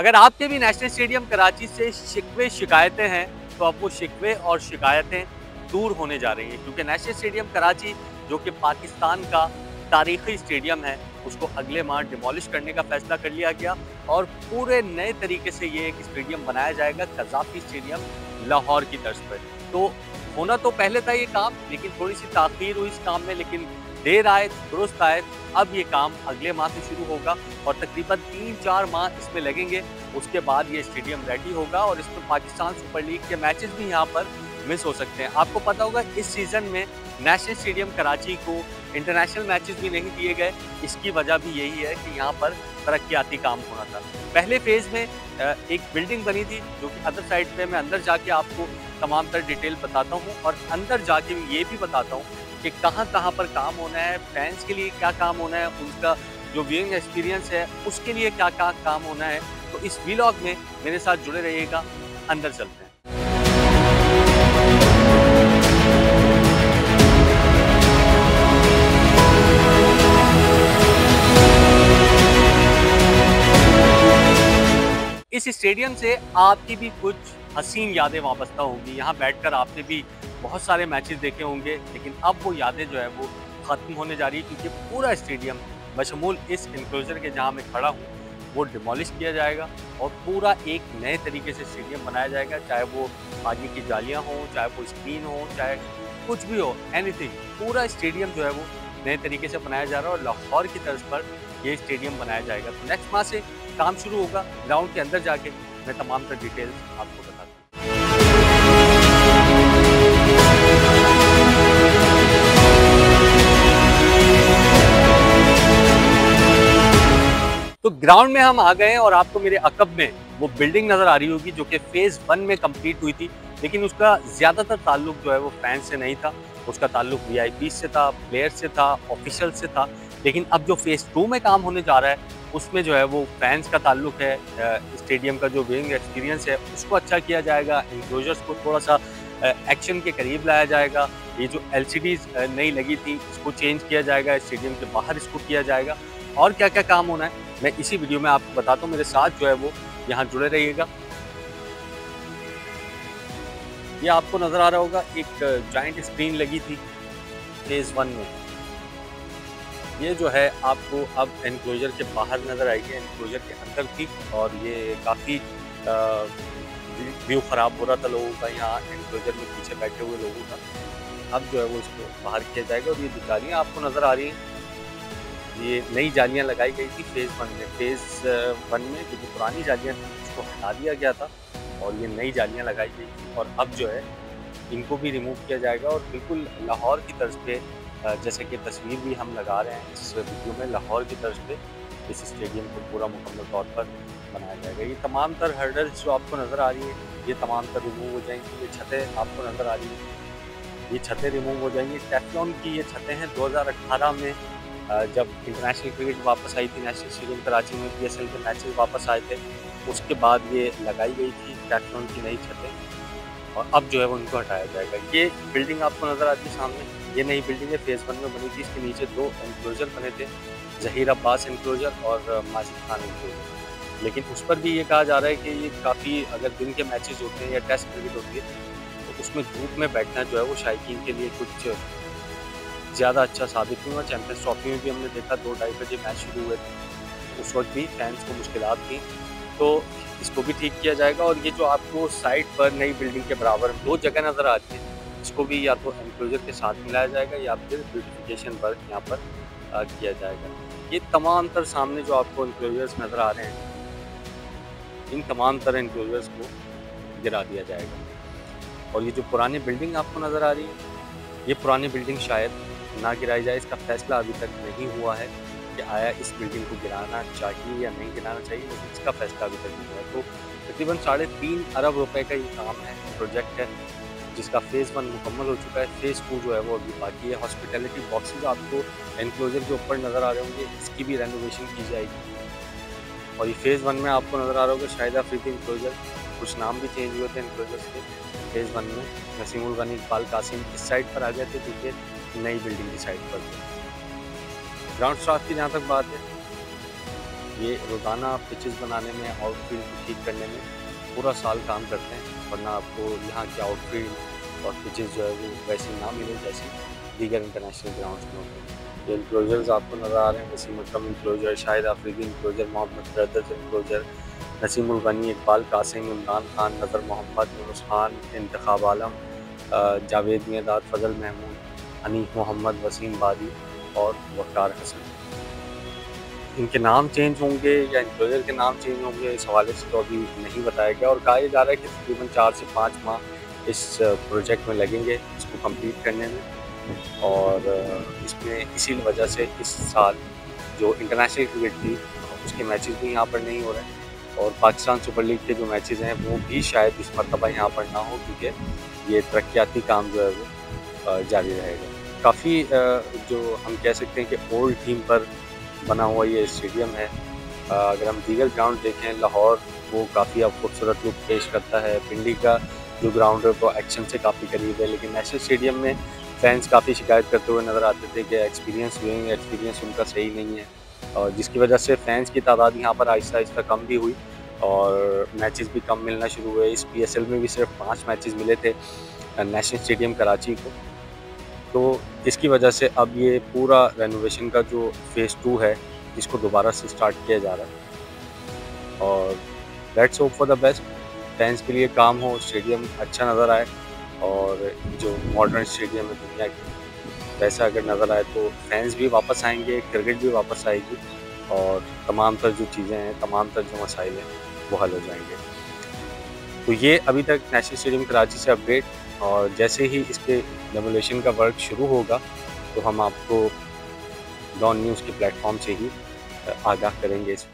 अगर आपके भी नेशनल स्टेडियम कराची से शिकवे शिकायतें हैं तो अब वो शिकवे और शिकायतें दूर होने जा रही हैं, क्योंकि नेशनल स्टेडियम कराची जो कि पाकिस्तान का तारीखी स्टेडियम है, उसको अगले माह डिमोलिश करने का फैसला कर लिया गया और पूरे नए तरीके से ये एक स्टेडियम बनाया जाएगा कज़ाफ़ी स्टेडियम लाहौर की तर्ज पर। तो होना तो पहले था ये काम, लेकिन थोड़ी सी ताख़ीर हुई इस काम में, लेकिन देर आए दुरुस्त आए। अब ये काम अगले माह से शुरू होगा और तकरीबन 3-4 माह इसमें लगेंगे। उसके बाद ये स्टेडियम रेडी होगा और इसमें पाकिस्तान सुपर लीग के मैचेस भी यहाँ पर मिस हो सकते हैं। आपको पता होगा इस सीज़न में नेशनल स्टेडियम कराची को इंटरनेशनल मैचेस भी नहीं दिए गए। इसकी वजह भी यही है कि यहाँ पर तरक्याती काम होना था। पहले फेज़ में एक बिल्डिंग बनी थी जो कि अदर साइड पे मैं अंदर जाके आपको तमाम तर डिटेल बताता हूँ और अंदर जाके ये भी बताता हूँ कि कहाँ-कहाँ पर काम होना है, फैंस के लिए क्या काम होना है, उनका जो व्यूइंग एक्सपीरियंस है उसके लिए क्या-क्या काम होना है। तो इस व्लॉग में मेरे साथ जुड़े रहिएगा, अंदर चलते हैं। इस स्टेडियम से आपकी भी कुछ हसीन यादें वाबस्ता होंगी। यहाँ बैठकर आपने भी बहुत सारे मैचेस देखे होंगे, लेकिन अब वो यादें जो है वो ख़त्म होने जा रही है, क्योंकि पूरा स्टेडियम बशमूल इस इनक्लोजर के जहाँ मैं खड़ा हूँ वो डिमोलिश किया जाएगा और पूरा एक नए तरीके से स्टेडियम बनाया जाएगा। चाहे वो आगे की जालियाँ हों, चाहे वो स्क्रीन हो, चाहे कुछ भी हो, एनीथिंग, पूरा स्टेडियम जो है वो नए तरीके से बनाया जा रहा है और लाहौर की तर्ज पर ये स्टेडियम बनाया जाएगा। तो नेक्स्ट माह से काम शुरू होगा। ग्राउंड के अंदर जाके मैं तमाम तर डिटेल्स आपको बताता हूँ। तो ग्राउंड में हम आ गए हैं और आपको मेरे अकब में वो बिल्डिंग नज़र आ रही होगी जो कि फेज़ 1 में कंप्लीट हुई थी, लेकिन उसका ज़्यादातर ताल्लुक जो है वो फैंस से नहीं था। उसका ताल्लुक वीआईपी से था, प्लेयर से था, ऑफिशियल से था। लेकिन अब जो फेज़ 2 में काम होने जा रहा है उसमें जो है वो फैंस का ताल्लुक है। स्टेडियम का जो व्यूइंग एक्सपीरियंस है उसको अच्छा किया जाएगा, एंक्लोजर्स को थोड़ा सा एक्शन के करीब लाया जाएगा। ये जो एलसीडीज नई लगी थी इसको चेंज किया जाएगा, स्टेडियम के बाहर इसको किया जाएगा और क्या क्या काम होना है मैं इसी वीडियो में आपको बताता हूँ। मेरे साथ जो है वो यहाँ जुड़े रहिएगा। ये आपको नज़र आ रहा होगा एक जाइंट स्क्रीन लगी थी फेज़ 1 में। ये जो है आपको अब एनक्लोजर के बाहर नज़र आएगी, एनक्लोजर के अंदर थी और ये काफ़ी व्यू ख़राब हो रहा था लोगों का, यहाँ एनक्लोजर में पीछे बैठे हुए लोगों का। अब जो है वो इसको बाहर किया जाएगा और ये जो जालियाँ आपको नज़र आ रही हैं ये नई जालियाँ लगाई गई थी फेज़ 1 में। फेज़ 1 में जो पुरानी जालियाँ थी उसको हटा दिया गया था और ये नई जालियाँ लगाई गई थी और अब जो है इनको भी रिमूव किया जाएगा और बिल्कुल लाहौर की तर्ज पे, जैसे कि तस्वीर भी हम लगा रहे हैं इस वीडियो में, लाहौर की तर्ज पे इस स्टेडियम को पूरा मुकम्मल तौर पर बनाया जाएगा। ये तमाम तर हर्डल्स जो आपको नज़र आ रही है ये तमाम तर रिमूव हो जाएंगी। ये छतें आपको नज़र आ रही हैं, ये छतें रिमूव हो जाएंगी। टेफ्लॉन की ये छतें हैं। 2018 में जब इंटरनेशनल क्रिकेट वापस आई थी, नेशनल स्टेडियम कराची में PSL के मैचेस वापस आए थे, उसके बाद ये लगाई गई थी टेफ्लॉन की नई छतें और अब जो है वो इनको हटाया जाएगा। ये बिल्डिंग आपको नज़र आती है सामने, ये नई बिल्डिंग है, फेज़ 1 में बनी थी। इसके नीचे 2 एनक्लोजर बने थे, ज़हीर अब्बास एनक्लोजर और माजिद खान एनक्लोजर। लेकिन उस पर भी ये कहा जा रहा है कि ये काफ़ी, अगर दिन के मैचेस होते हैं या टेस्ट क्रिकेट होती है तो उसमें धूप में बैठना जो है वो शायकीन के लिए कुछ ज़्यादा अच्छा साबित नहीं हुआ। चैम्पियंस ट्रॉफी में भी हमने देखा 2-2:30 बजे मैच शुरू हुए थे, उस वक्त भी फैंस को मुश्किलात थी, तो इसको भी ठीक किया जाएगा। और ये जो आपको साइड पर नई बिल्डिंग के बराबर 2 जगह नज़र आती है, इसको भी या तो एनक्लोजर के साथ मिलाया जाएगा या फिर ब्यूटिफिकेशन वर्क यहाँ पर किया जाएगा। ये तमाम तर सामने जो आपको एनक्लोजर्स नज़र आ रहे हैं, इन तमाम तर एनक्लोजर्स को गिरा दिया जाएगा। और ये जो पुरानी बिल्डिंग आपको नज़र आ रही है, ये पुरानी बिल्डिंग शायद ना गिराई जाए। इसका फैसला अभी तक नहीं हुआ है कि आया इस बिल्डिंग को गिराना चाहिए या नहीं गिराना चाहिए, लेकिन इसका फैसला अभी तक नहीं हुआ है। तो तकरीबन 3.5 अरब रुपए का ये काम है, प्रोजेक्ट है, जिसका फेज़ 1 मुकम्मल हो चुका है। फेज़ 2 जो है वो अभी बाकी है। हॉस्पिटैलिटी बॉक्सेज आपको एनक्लोजर के ऊपर नज़र आ रहे होंगे, इसकी भी रेनोवेशन की जाएगी। और ये फेज़ 1 में आपको नज़र आ रहा होगा शाहिद अफरीदी एनक्लोजर, कुछ नाम भी चेंज हुए थे एनक्लोजर्स के। फेज़ 1 में नसीमुल गनी, इकबाल कासिम इस साइड पर आ गए थे, क्योंकि नई बिल्डिंग की साइड पर थे। ग्राउंड स्टाफ की जहाँ तक बात है, ये रोज़ाना पिचेस बनाने में, आउटफील्ड को ठीक करने में पूरा साल काम करते हैं, वरना आपको यहाँ के आउटफील्ड और पिचेस जो है वो वैसे ना मिले जैसे दीगर इंटरनेशनल ग्राउंड्स में होते हैं। ये इंक्लोजर्स आपको नज़र आ रहे हैं, Wasim Akram enclosure, Shahid Afridi enclosure, Mohammad brothers enclosure, Naseemul Ghani, Iqbal Qasim, Imran Khan, Nazar Mohammad, Yunus Khan, इंतखाब आलम, जावेद मियाँदाद, फजल महमूद, हनीफ मोहम्मद, वसीम बादी और वक़ार हसन। इनके नाम चेंज होंगे या इंक्लोजर के नाम चेंज होंगे, इस हवाले से तो अभी नहीं बताया गया, और कहा जा रहा है कि तकरीबन 4 से 5 माह इस प्रोजेक्ट में लगेंगे इसको कंप्लीट करने में। और इसमें इसी वजह से इस साल जो इंटरनेशनल क्रिकेट थी उसके मैचेस भी यहाँ पर नहीं हो रहे हैं, और पाकिस्तान सुपर लीग के जो मैचेस हैं वो भी शायद इस मरतबा यहाँ पर ना हो, क्योंकि ये तरक्याती काम जो है वो जारी रहेगा। काफ़ी जो हम कह सकते हैं कि ओल्ड थीम पर बना हुआ ये स्टेडियम है। अगर हम दीगर ग्राउंड देखें, लाहौर वो काफ़ी अब खूबसूरत लुक पेश करता है, पिंडी का जो ग्राउंड है वो एक्शन से काफ़ी करीब है, लेकिन नेशनल स्टेडियम में फैंस काफ़ी शिकायत करते हुए नज़र आते थे कि एक्सपीरियंस उनका सही नहीं है, और जिसकी वजह से फैंस की तादाद यहाँ पर आहिस्ता आहिस्ता कम भी हुई और मैचेस भी कम मिलना शुरू हुए। इस PSL में भी सिर्फ 5 मैचेस मिले थे नेशनल स्टेडियम कराची को। तो इसकी वजह से अब ये पूरा रेनोवेशन का जो फ़ेज़ 2 है इसको दोबारा से स्टार्ट किया जा रहा है, और let's hope for the best. Fans के लिए काम हो, स्टेडियम अच्छा नज़र आए, और जो मॉडर्न स्टेडियम है दुनिया की वैसा अगर नज़र आए तो फैंस भी वापस आएंगे, क्रिकेट भी वापस आएगी, और तमाम तर जो चीज़ें हैं, तमाम तर जो मसाइल हैं वो हल हो जाएंगे। तो ये अभी तक नेशनल स्टेडियम कराची से अपडेट, और जैसे ही इसके डेमोलेशन का वर्क शुरू होगा तो हम आपको डॉन न्यूज़ के प्लेटफॉर्म से ही आगाह करेंगे इस